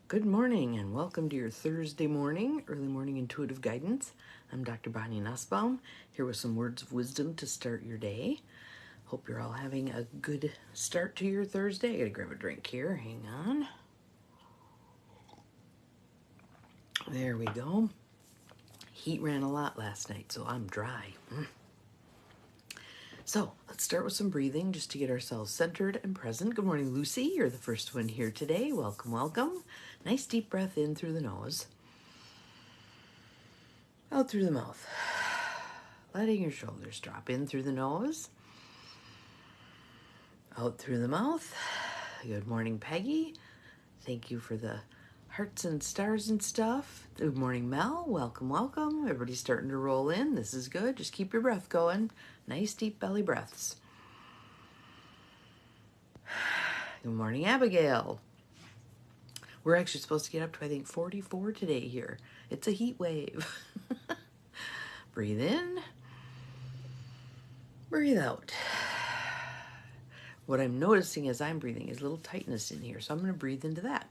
Good morning and welcome to your Thursday morning, early morning intuitive guidance. I'm Dr. Bonnie Nussbaum, here with some words of wisdom to start your day. Hope you're all having a good start to your Thursday. I gotta grab a drink here, hang on. There we go. Heat ran a lot last night, so I'm dry. So let's start with some breathing just to get ourselves centered and present. Good morning, Lucy. You're the first one here today. Welcome, welcome. Nice deep breath in through the nose. Out through the mouth. Letting your shoulders drop in through the nose. Out through the mouth. Good morning, Peggy. Thank you for the hearts and stars and stuff. Good morning, Mel. Welcome, welcome. Everybody's starting to roll in. This is good. Just keep your breath going. Nice deep belly breaths. Good morning, Abigail. We're actually supposed to get up to, I think, 44 today here. It's a heat wave. Breathe in. Breathe out. What I'm noticing as I'm breathing is a little tightness in here, so I'm going to breathe into that.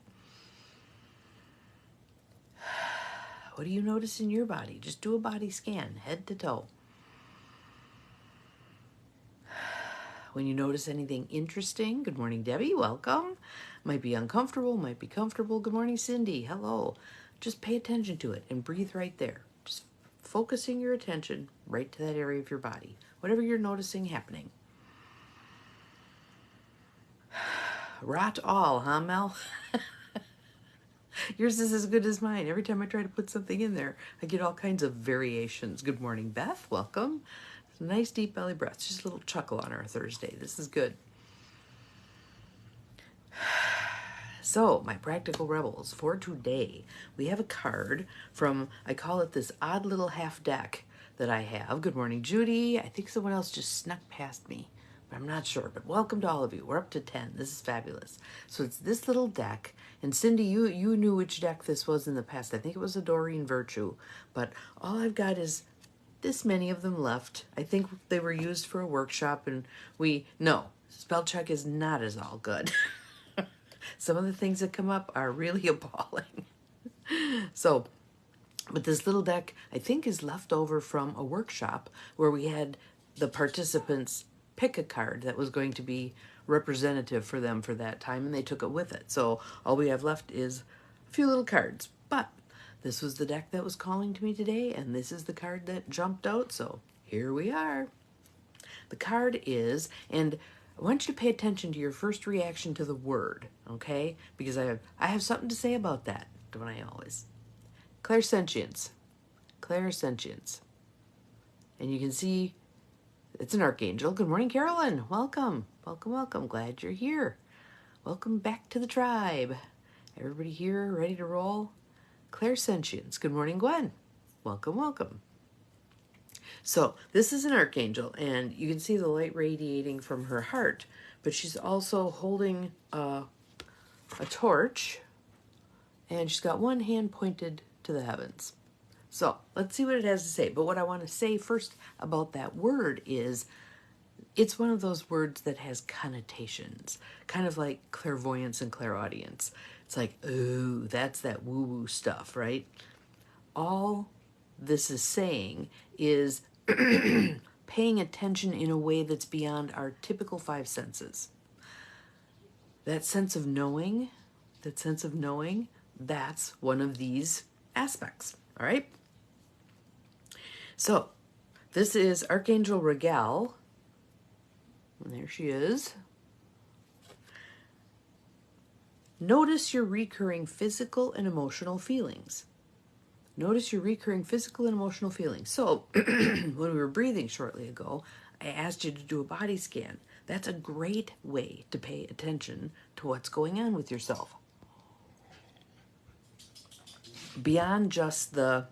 What do you notice in your body? Just do a body scan, head to toe. When you notice anything interesting, good morning, Debbie, welcome. Might be uncomfortable, might be comfortable. Good morning, Cindy, hello. Just pay attention to it and breathe right there. Just focusing your attention right to that area of your body, whatever you're noticing happening. Rot all, huh, Mel? Yours is as good as mine. Every time I try to put something in there, I get all kinds of variations. Good morning, Beth. Welcome. Some nice deep belly breaths. Just a little chuckle on our Thursday. This is good. So, my practical rebels, for today, we have a card from, I call it this odd little half deck that I have. Good morning, Judy. I think someone else just snuck past me, but I'm not sure. But welcome to all of you. We're up to 10. This is fabulous. So it's this little deck. And Cindy, you knew which deck this was in the past. I think it was a Doreen Virtue. But all I've got is this many of them left. I think they were used for a workshop, and no, spell check is not as all good. Some of the things that come up are really appalling. So, but this little deck, I think, is left over from a workshop where we had the participants pick a card that was going to be representative for them for that time, and they took it with it. So all we have left is a few little cards. But this was the deck that was calling to me today, and this is the card that jumped out, so here we are. The card is, and I want you to pay attention to your first reaction to the word, okay? Because I have something to say about that, don't I always? Clairsentience. Clairsentience. And you can see it's an archangel. Good morning, Carolyn. Welcome. Welcome, welcome. Glad you're here. Welcome back to the tribe. Everybody here ready to roll? Clairsentience. Good morning, Gwen. Welcome, welcome. So this is an archangel, and you can see the light radiating from her heart, but she's also holding a torch, and she's got one hand pointed to the heavens. So let's see what it has to say. But what I want to say first about that word is it's one of those words that has connotations, kind of like clairvoyance and clairaudience. It's like, ooh, that's that woo-woo stuff, right? All this is saying is paying attention in a way that's beyond our typical five senses. That sense of knowing, that's one of these aspects, all right? So, this is Archangel Regal, and there she is. Notice your recurring physical and emotional feelings. Notice your recurring physical and emotional feelings. So, when we were breathing shortly ago, I asked you to do a body scan. That's a great way to pay attention to what's going on with yourself. Beyond just the,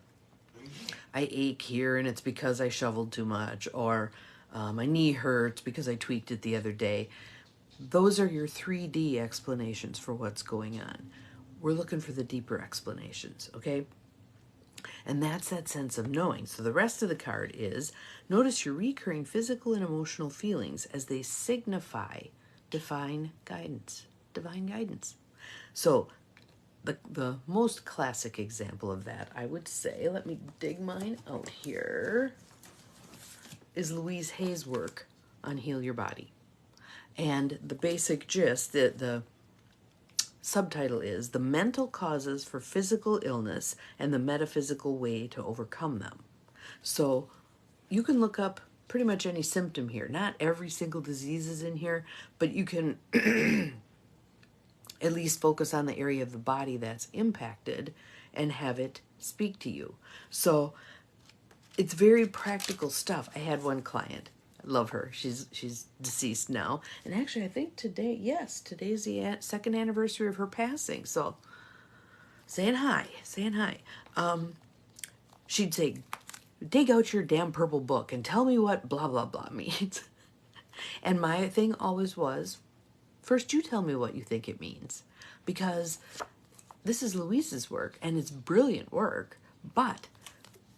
I ache here and it's because I shoveled too much, or my knee hurts because I tweaked it the other day. Those are your 3D explanations for what's going on. We're looking for the deeper explanations, okay? And that's that sense of knowing. So the rest of the card is, notice your recurring physical and emotional feelings as they signify divine guidance. So The most classic example of that, I would say, let me dig mine out here, is Louise Hay's work on Heal Your Body. And the basic gist, the subtitle is The Mental Causes for Physical Illness and the Metaphysical Way to Overcome Them. So you can look up pretty much any symptom here. Not every single disease is in here, but you can at least focus on the area of the body that's impacted and have it speak to you. So it's very practical stuff. I had one client. I love her. She's deceased now. And actually, I think today's the second anniversary of her passing. So saying hi. She'd say, dig out your damn purple book and tell me what blah, blah, blah means. And my thing always was, first you tell me what you think it means. Because this is Louise's work, and it's brilliant work, but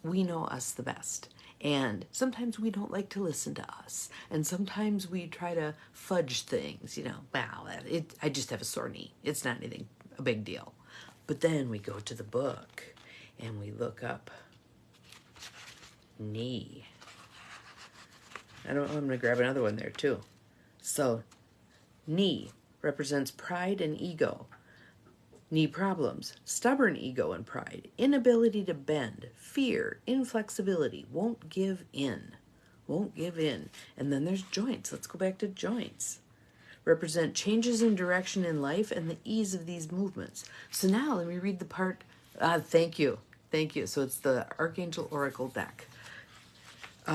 we know us the best. And sometimes we don't like to listen to us. And sometimes we try to fudge things, wow, I just have a sore knee. It's not anything, a big deal. But then we go to the book and we look up knee. I'm going to grab another one there too. So, knee represents pride and ego. Knee problems, stubborn ego and pride, inability to bend, fear, inflexibility, won't give in. And then there's joints. Let's go back to joints. Represent changes in direction in life and the ease of these movements. So now let me read the part. Thank you. So it's the Archangel Oracle deck. So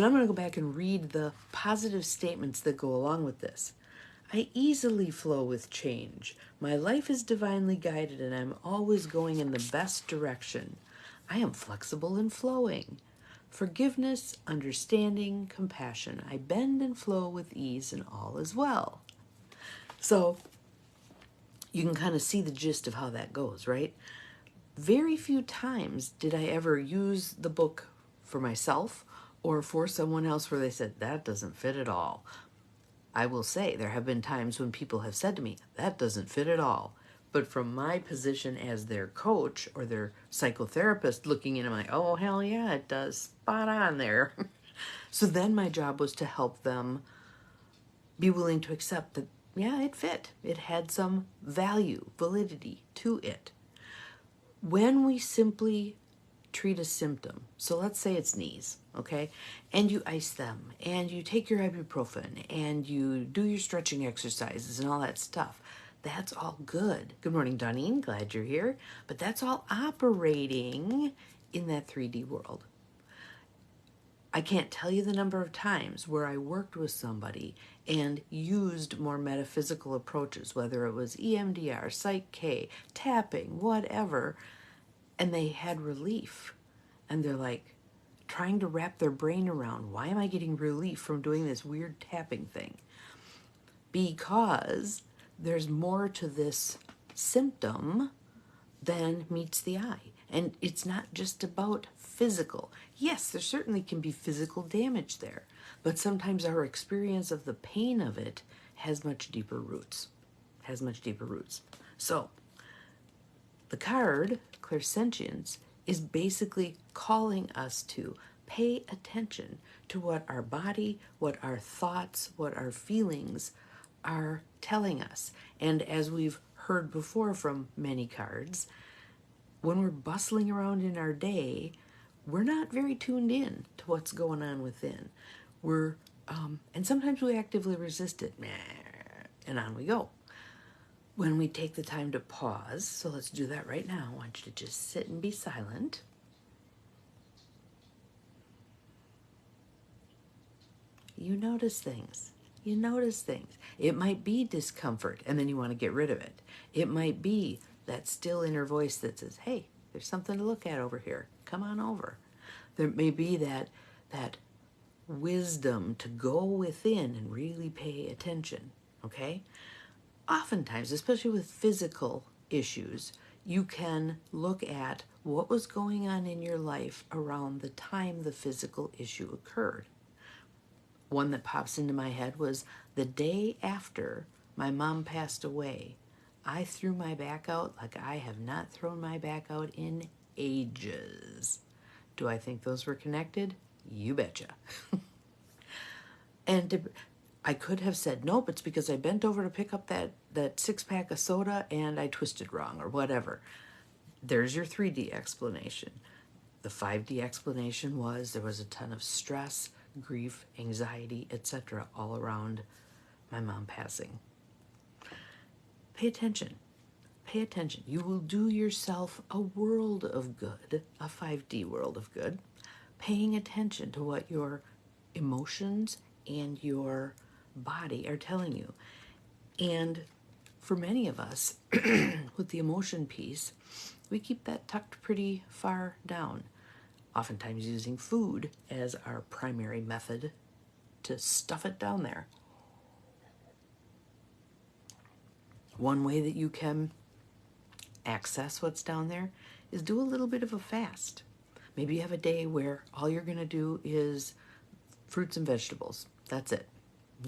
now I'm going to go back and read the positive statements that go along with this. I easily flow with change. My life is divinely guided and I'm always going in the best direction. I am flexible and flowing. Forgiveness, understanding, compassion. I bend and flow with ease and all is well. So you can kind of see the gist of how that goes, right? Very few times did I ever use the book for myself or for someone else where they said, that doesn't fit at all. I will say there have been times when people have said to me, that doesn't fit at all. But from my position as their coach or their psychotherapist looking in, I'm like, oh, hell yeah, it does. Spot on there. So then my job was to help them be willing to accept that, yeah, it fit. It had some value, validity to it. When we simply treat a symptom, so let's say it's knees, okay, and you ice them, and you take your ibuprofen, and you do your stretching exercises and all that stuff, that's all good. Good morning, Donine, glad you're here. But that's all operating in that 3D world. I can't tell you the number of times where I worked with somebody and used more metaphysical approaches, whether it was EMDR, Psych K, tapping, whatever, and they had relief. And they're like trying to wrap their brain around, why am I getting relief from doing this weird tapping thing? Because there's more to this symptom than meets the eye. And it's not just about physical. Yes, there certainly can be physical damage there, but sometimes our experience of the pain of it has much deeper roots. So, the card, Clairsentience, is basically calling us to pay attention to what our body, what our thoughts, what our feelings are telling us. And as we've heard before from many cards, when we're bustling around in our day, we're not very tuned in to what's going on within. And sometimes we actively resist it, and on we go. When we take the time to pause, so let's do that right now. I want you to just sit and be silent. You notice things. It might be discomfort, and then you want to get rid of it. It might be that still inner voice that says, hey, there's something to look at over here. Come on over. There may be that wisdom to go within and really pay attention, okay? Oftentimes, especially with physical issues, you can look at what was going on in your life around the time the physical issue occurred. One that pops into my head was the day after my mom passed away. I threw my back out like I have not thrown my back out in ages. Do I think those were connected? You betcha. And I could have said, nope, it's because I bent over to pick up that 6-pack of soda and I twisted wrong or whatever. There's your 3D explanation. The 5D explanation was there was a ton of stress, grief, anxiety, etc. all around my mom passing. Pay attention. Pay attention. You will do yourself a world of good, a 5D world of good, paying attention to what your emotions and your body are telling you. And for many of us, with the emotion piece, we keep that tucked pretty far down, oftentimes using food as our primary method to stuff it down there. One way that you can access what's down there is do a little bit of a fast. Maybe you have a day where all you're going to do is fruits and vegetables. That's it.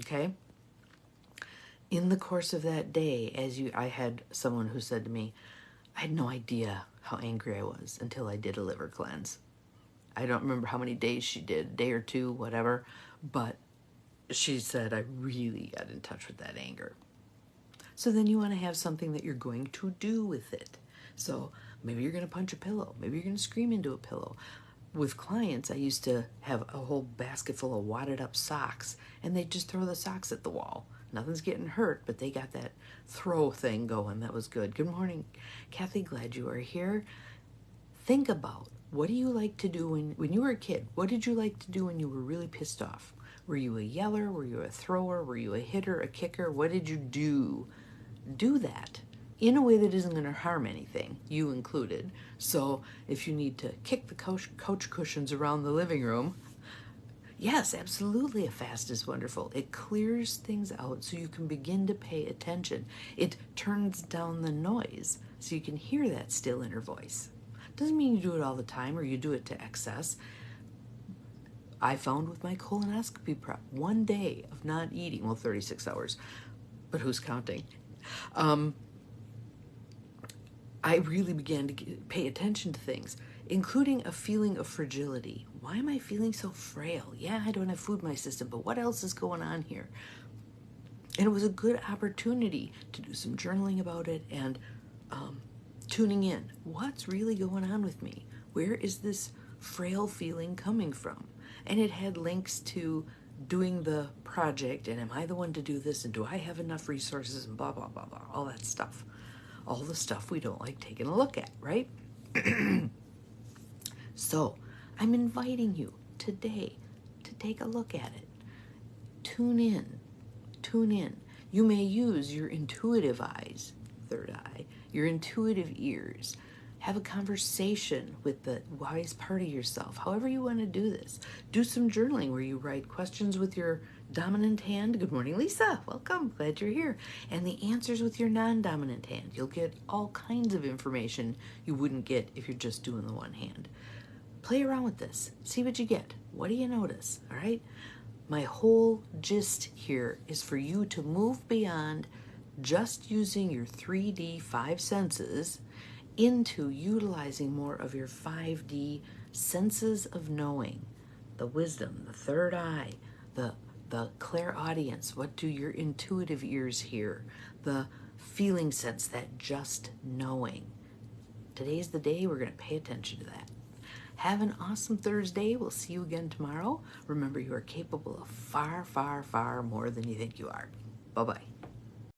Okay? In the course of that day, I had someone who said to me, I had no idea how angry I was until I did a liver cleanse. I don't remember how many days she did, a day or two, whatever, but she said I really got in touch with that anger. So then you want to have something that you're going to do with it. So maybe you're going to punch a pillow. Maybe you're going to scream into a pillow. With clients, I used to have a whole basket full of wadded up socks, and they'd just throw the socks at the wall. Nothing's getting hurt, but they got that throw thing going. That was good. Good morning, Kathy. Glad you are here. Think about, what do you like to do when you were a kid? What did you like to do when you were really pissed off? Were you a yeller? Were you a thrower? Were you a hitter, a kicker? What did you do? Do that in a way that isn't going to harm anything, you included. So if you need to kick the couch cushions around the living room, yes, absolutely, a fast is wonderful. It clears things out so you can begin to pay attention. It turns down the noise so you can hear that still inner voice. Doesn't mean you do it all the time or you do it to excess. I found with my colonoscopy prep, one day of not eating, well, 36 hours, but who's counting? I really began to pay attention to things, including a feeling of fragility. Why am I feeling so frail? Yeah, I don't have food in my system, but what else is going on here? And it was a good opportunity to do some journaling about it and tuning in. What's really going on with me? Where is this frail feeling coming from? And it had links to doing the project, and am I the one to do this, and do I have enough resources, and blah, blah, blah, blah, all that stuff. All the stuff we don't like taking a look at, right? So I'm inviting you today to take a look at it. Tune in. Tune in. You may use your intuitive eyes, third eye, your intuitive ears. Have a conversation with the wise part of yourself, however you want to do this. Do some journaling where you write questions with your dominant hand. Good morning, Lisa. Welcome. Glad you're here. And the answers with your non-dominant hand. You'll get all kinds of information you wouldn't get if you're just doing the one hand. Play around with this. See what you get. What do you notice? All right? My whole gist here is for you to move beyond just using your 3D 5 senses into utilizing more of your 5D senses of knowing, the wisdom, the third eye, the clairaudience. What do your intuitive ears hear? The feeling sense, that just knowing. Today's the day we're going to pay attention to that. Have an awesome Thursday. We'll see you again tomorrow. Remember, you are capable of far, far, far more than you think you are. Bye-bye.